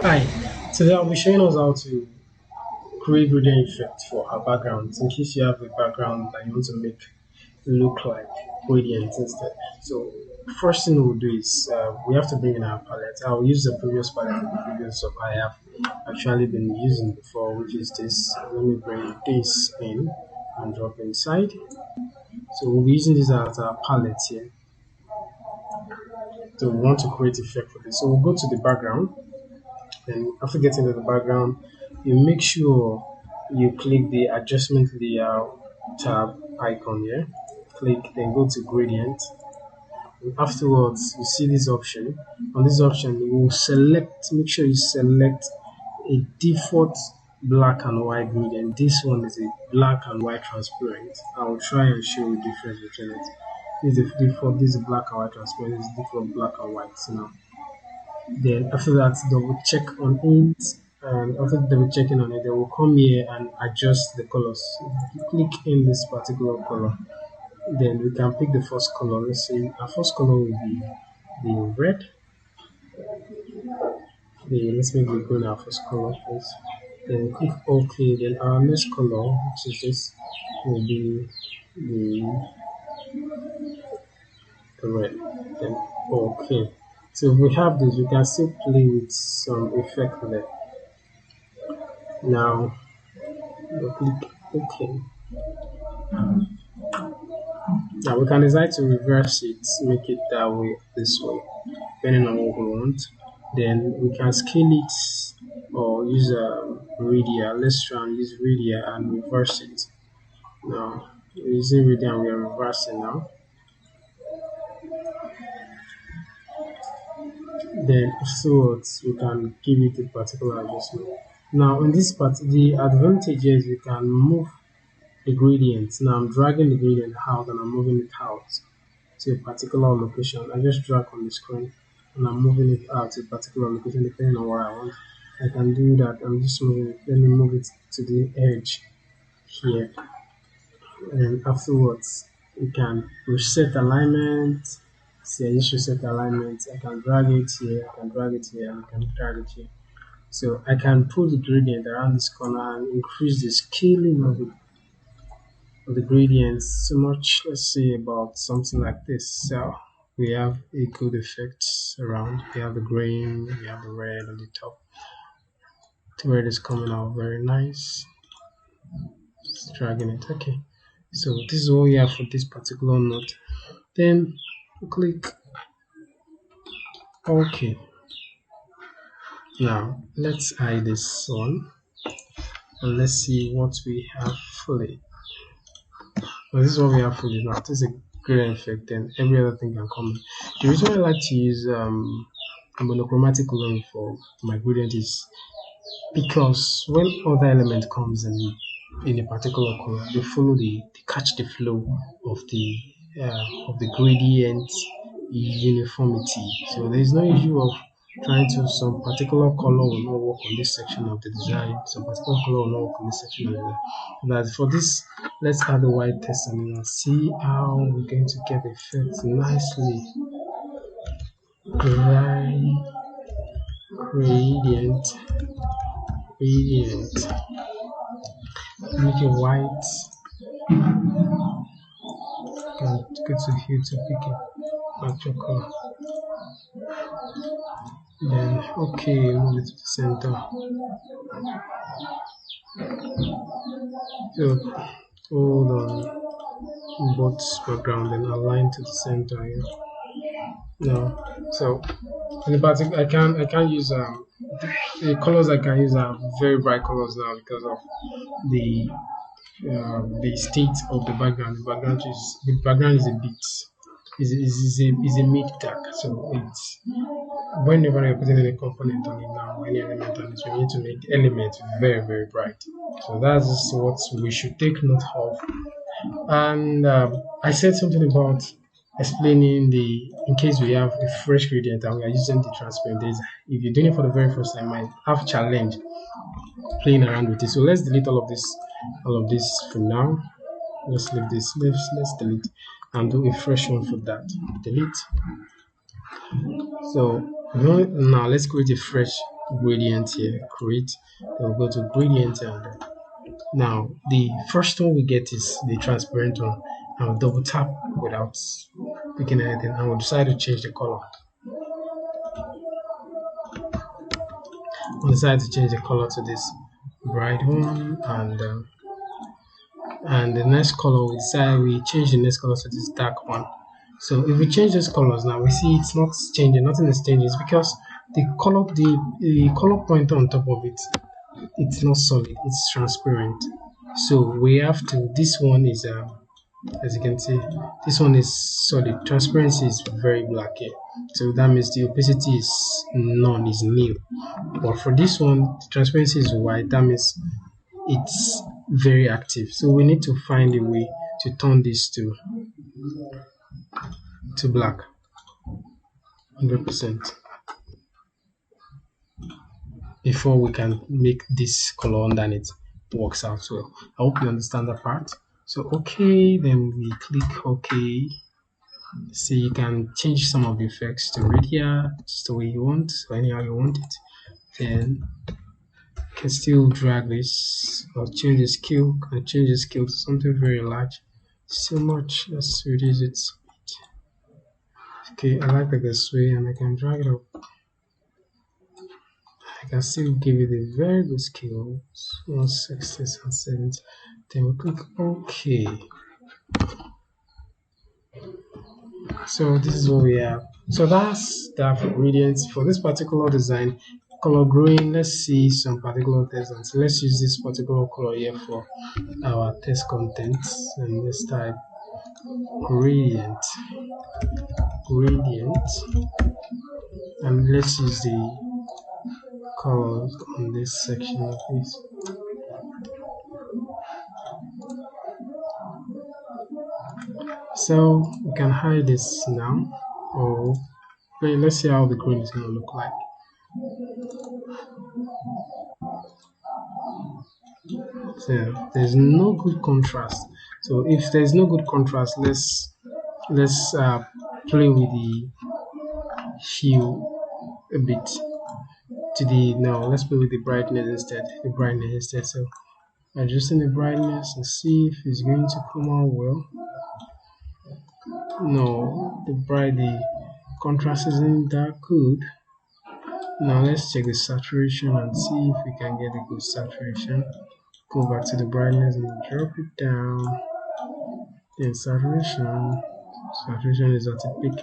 Hi, today I'll be showing us how to create gradient effect for our backgrounds in case you have a background that you want to make look like gradients instead. So first thing we'll do is we have to bring in our palette. I'll use the previous palette the previous of I have actually been using before, which is this. Let me bring this in and drop inside. So we'll be using this as our palette here. So we want to create effect for this. So we'll go to the background. Then after getting to the background, you make sure you click the adjustment layer tab icon here. Click, then go to gradient. And afterwards, you see this option. On this option, you will select, make sure you select a default black and white gradient. This one is a black and white transparent. I will try and show you the difference between it. This is the default, this is black and white transparent, this is default black and white. So now then after that, double check on it, and after double checking on it, they will come here and adjust the colors. If you click in this particular color, then we can pick the first color. Let's say our first color will be the red. Let's make the green our first color first. Then click OK. Then our next color, which is this, will be the, the red. Then OK. So if we have this, we can still play with some effect there. Now we'll click OK. Now we can decide to reverse it, make it that way, this way, depending on what we want. Then we can scale it or use a radial. Let's try and use radial and reverse it. Now we're using radial and we are reversing now. Then afterwards we can give it a particular adjustment. Now in this part, the advantage is we can move the gradient. Now I'm dragging the gradient out and I'm moving it out to a particular location. I just drag on the screen and I'm moving it out to a particular location depending on where I want. I can do that. I'm just moving it. Let me move it to the edge here. And afterwards, we can reset alignment. See, I just reset alignment. I can drag it here. I can drag it here. And I can drag it here. So I can pull the gradient around this corner and increase the scaling of the gradients so much. Let's say about something like this. So we have a good effect around. We have the green, we have the red on the top. The red is coming out very nice. Just dragging it. Okay. So this is what we have for this particular note. Then click OK. Now let's hide this one and let's see what we have fully. Now this is what we have fully. Now this is a great effect, and every other thing can come in. The reason I like to use a monochromatic coloring for my gradient is because when other element comes in a particular color, they follow they catch the flow of the gradient uniformity. So there is no issue of trying to some particular color will not work on this section of the design, some particular color will not work on this section of the design. But for this, let's add the white text and see how we're going to get the effect nicely. Gradient. Make it white. And go to here to pick a actual color. Then okay, move it to the center. So hold on both background and align to the center here. No, so in the particular, I can use the colors I can use are very bright colors now because of the state of the background. The background is a bit is a mid dark, so it's whenever you're putting any component on it now, any element on it, we need to make the element very bright. So that's what we should take note of. And I said something about explaining in case we have a fresh gradient and we are using the transparent days. If you're doing it for the very first time, might have challenge playing around with it. So let's delete all of this for now. Let's leave this. Let's delete and do a fresh one for that. Delete. So now let's create a fresh gradient here, create. Then we'll go to gradient, and now the first one we get is the transparent one. I'll double tap without picking anything, and we'll decide to change the color. We'll decide to change the color to this bright one, and the next color we change the next color to this dark one. So if we change these colors now, we see it's not changing, nothing is changing. It's because the color point on top of it, it's not solid, it's transparent. So we have to, this one is as you can see, this one is solid. Transparency is very black here, so that means the opacity is none, is nil. But for this one, the transparency is white, that means it's very active. So we need to find a way to turn this to black 100% before we can make this color underneath works out well. I hope you understand that part. So okay, then we click OK. So you can change some of the effects to radial just the way you want, or anyhow you want it. Then you can still drag this or change the scale. Can change the scale to something very large. So much. Let's reduce it. Okay, I like it this way, and I can drag it up. I can still give it a very good scale, 160 and 70. Then we click OK. So this is what we have. So that's the ingredients for this particular design. Color growing. Let's see some particular tests, and so let's use this particular color here for our test contents, and let's type gradient, and let's use the colors on this section of this. So we can hide this now, or wait, let's see how the green is going to look like. So there's no good contrast. So if there's no good contrast, let's play with the hue a bit to the now. Let's play with the brightness instead. So adjusting the brightness and see if it's going to come out well. No, the contrast isn't that good. Now let's check the saturation and see if we can get a good saturation. Go back to the brightness and drop it down. Then saturation is at a peak.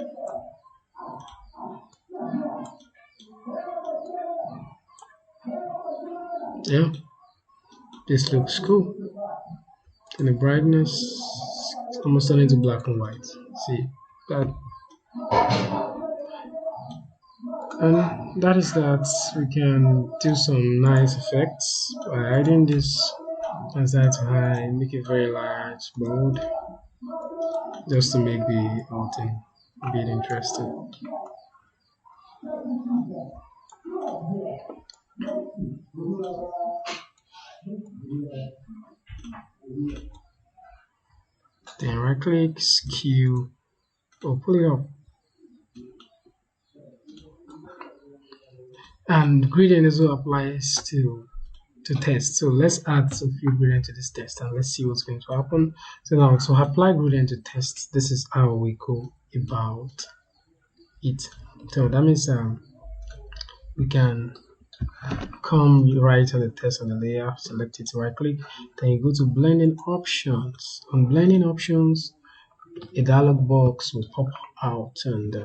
Yeah, this looks cool. And the brightness is almost turning to black and white. See that, and that is that. We can do some nice effects by hiding this side to high, make it very large, bold, just to make the whole thing a bit interesting. Then right click, skew, or pull it up. And gradient also applies to test. So let's add some few gradient to this test, and let's see what's going to happen. So now, to apply gradient to test, this is how we go about it. So that means we can come right on the text on the layer, select it, right click, then you go to blending options. On blending options, a dialog box will pop out, and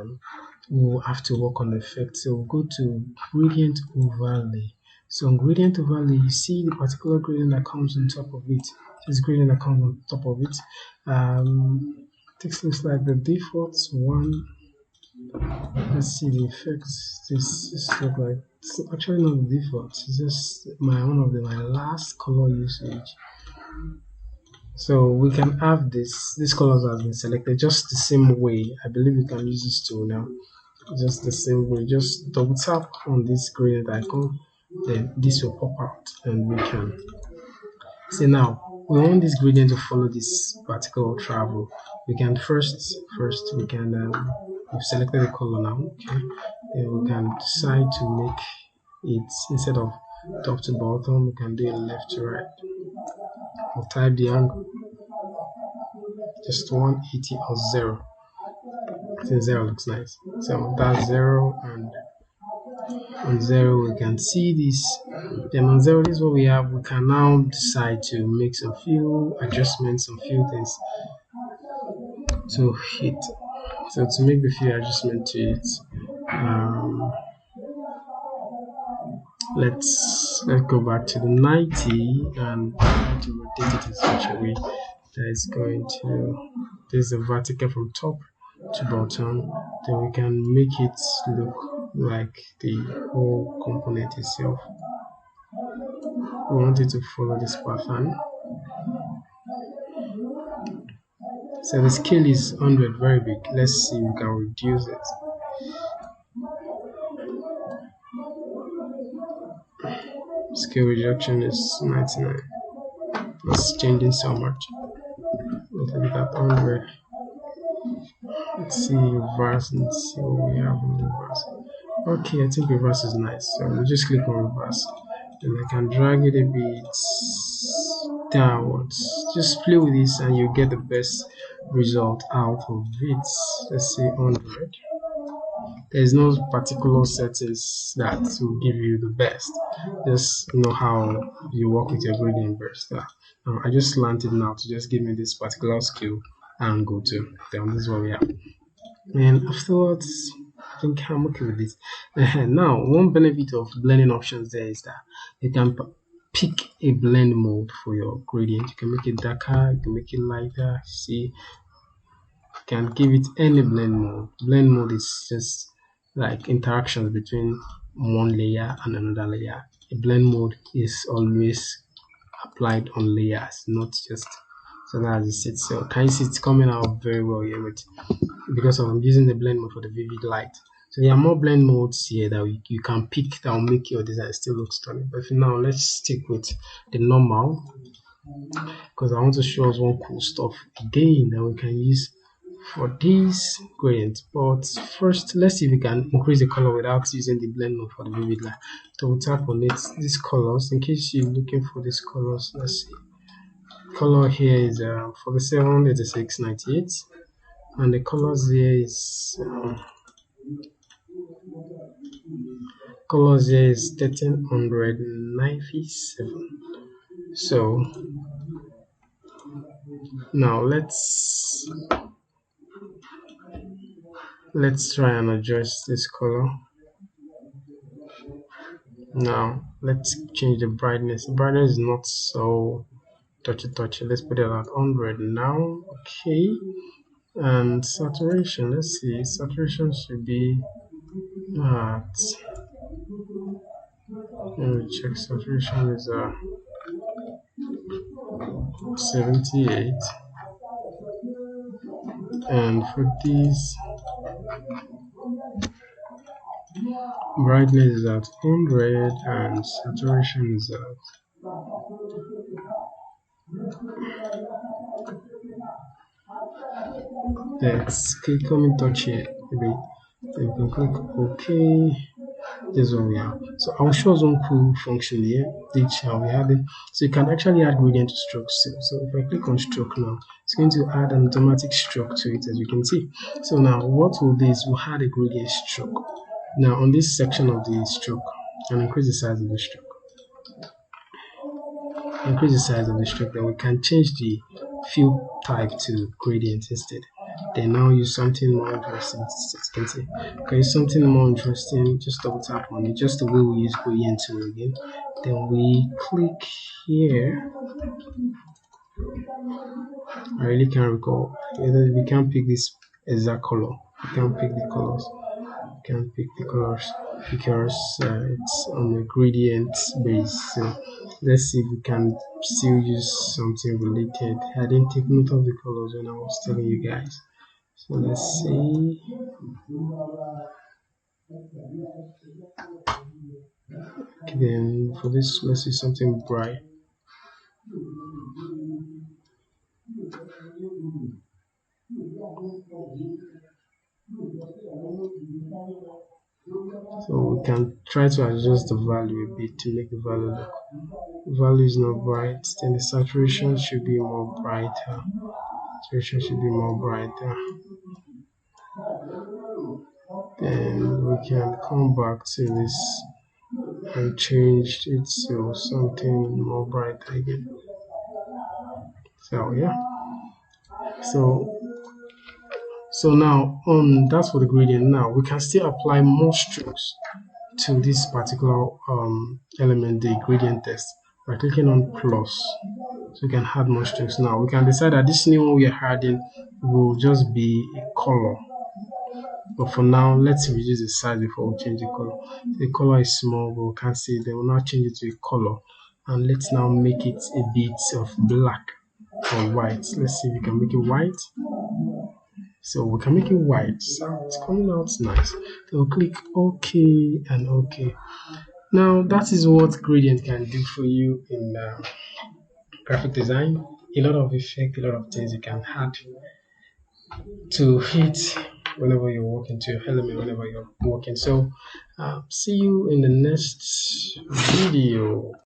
we'll have to work on the effect. So we'll go to gradient overlay. So on gradient overlay, you see the particular gradient that comes on top of it. This gradient that comes on top of it. This looks like the default one. Let's see the effects. This looks like, it's actually not the default. It's just my last color usage. So we can have these colors have been selected just the same way. I believe we can use this tool now. Just the same way. Just double tap on this gradient icon, then this will pop out, and we can see now we want this gradient to follow this particular travel. We can first we can we've selected the color now. Okay, then we can decide to make it instead of top to bottom, we can do it left to right. We'll type the angle, just 180 or 0. I think 0 looks nice. So that's 0, and on 0 we can see this. Then on 0, this is what we have. We can now decide to make some few adjustments, some few things to hit. So to make the few adjustments to it, um, let's go back to the 90 and try to rotate it in such a way that it's going to, there's a vertical from top to bottom. Then we can make it look like the whole component itself. We want it to follow this pattern. So the scale is 100, very big. Let's see if we can reduce it. Scale reduction is 99. It's changing so much. Let's look at 100. Let's see reverse and see what we have in reverse. Okay, I think reverse is nice. So we'll just click on reverse. And I can drag it a bit downwards. Just play with this and you get the best result out of it. Let's say 100. There's no particular settings that will give you the best. Just know how you work with your gradient best. I just slanted now to just give me this particular scale and go to. Then this is what we have. And afterwards, I think I'm okay with this. Now, one benefit of blending options there is that you can pick a blend mode for your gradient. You can make it darker, you can make it lighter. See, you can give it any blend mode. Blend mode is just like interactions between one layer and another layer. A blend mode is always applied on layers, not just so that's it. So can you see it's coming out very well here with because I'm using the blend mode for the vivid light. So there are more blend modes here that you can pick that will make your design still look stunning. But for now, let's stick with the normal because I want to show us one cool stuff again that we can use for this gradient. But first, let's see if we can increase the color without using the blend mode for the vivid light. So we'll tap on it, these colors, in case you're looking for these colors. Let's see. Color here is 478698, and the colors here is 1397. So now let's try and adjust this color. Now let's change the brightness. The brightness is not so touchy. Let's put it at 100 now. Okay. And saturation, let's see, saturation should be at, let me check, saturation is 78, and for this brightness is at 100 and saturation is at let's click on touch here a bit. Then we can click OK. This is what we have. So I'll show some cool function here, which we have it. So you can actually add gradient to strokes too. So if I click on stroke now, it's going to add an automatic stroke to it, as you can see. So now what will this? We'll add a gradient stroke. Now on this section of the stroke, and increase the size of the stroke. Increase the size of the stroke, then we can change the fill type to gradient instead. Then now use something more interesting. As you can see, okay, use something more interesting. Just double tap on it, just the way we use gradient tool again. Then we click here. I really can't recall whether we can pick this exact color. We can't pick the colors. We can't pick the colors because it's on the gradient base. So let's see if we can still use something related. I didn't take note of the colors when I was telling you guys. So let's see. Okay, then for this, let's see something bright. So we can try to adjust the value a bit to make the value look. Value is not bright, then the saturation should be more brighter. Saturation should be more brighter. Then we can come back to this and change it to something more bright again. So yeah. So now that's for the gradient. Now we can still apply more strokes to this particular element, the gradient text, by clicking on plus. So we can add more strokes. Now we can decide that this new one we are adding will just be a color. But for now, let's reduce the size before we change the color. The color is small, but we can't see it. Then we'll now change it to a color. And let's now make it a bit of black or white. Let's see if we can make it white. So we can make it white. So it's coming out nice. So we'll click OK and OK. Now that is what gradient can do for you in graphic design. A lot of effect, a lot of things you can add to hit whenever you're working, to your element whenever you're working. So see you in the next video.